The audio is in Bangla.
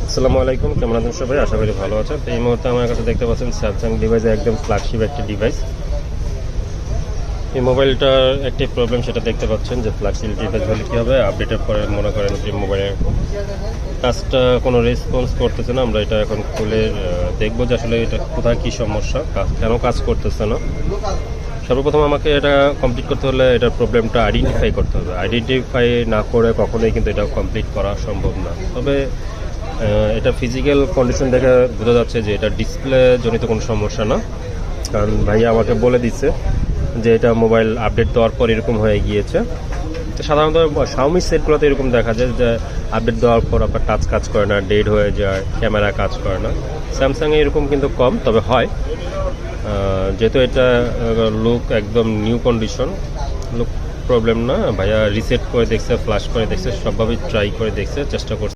আসসালামু আলাইকুম, কেমন আছেন সবাই? আশা করি ভালো আছেন। তো এই মুহূর্তে আমার কাছে দেখতে পাচ্ছেন স্যামসাং ডিভাইসে একদম ফ্ল্যাগশিপ একটি ডিভাইস। এই মোবাইলটার একটি প্রবলেম সেটা দেখতে পাচ্ছেন যে ফ্ল্যাগশিপ ডিভাইস হলে কী হবে, আপডেটের পরে মনে করেন যে মোবাইলের কাজটা কোনো রেসপন্স করতেছে না। আমরা এটা এখন খুলে দেখবো যে আসলে এটা কোথায় কী সমস্যা, কেন কাজ করতেছে না। সর্বপ্রথম আমাকে এটা কমপ্লিট করতে হলে এটার প্রবলেমটা আইডেন্টিফাই করতে হবে। আইডেন্টিফাই না করে কখনোই কিন্তু এটা কমপ্লিট করা সম্ভব না। তবে এটা ফিজিক্যাল কন্ডিশন দেখে বোঝা যাচ্ছে যে এটা ডিসপ্লে জনিত কোনো সমস্যা না, কারণ ভাইয়া আমাকে বলে দিচ্ছে যে এটা মোবাইল আপডেট দেওয়ার পর এরকম হয়ে গিয়েছে। তো সাধারণত শাওমি সেটগুলোতে এরকম দেখা যায় যে আপডেট দেওয়ার পর আপনার টাচ কাজ করে না, ডেড হয়ে যায়, ক্যামেরা কাজ করে না। স্যামসাংয়ে এরকম কিন্তু কম, তবে হয়। যেহেতু এটা লুক একদম নিউ কন্ডিশন, লুক প্রবলেম না। ভাইয়া রিসেট করে দেখছে, ফ্ল্যাশ করে দেখছে, সবভাবেই ট্রাই করে দেখছে, চেষ্টা করছে।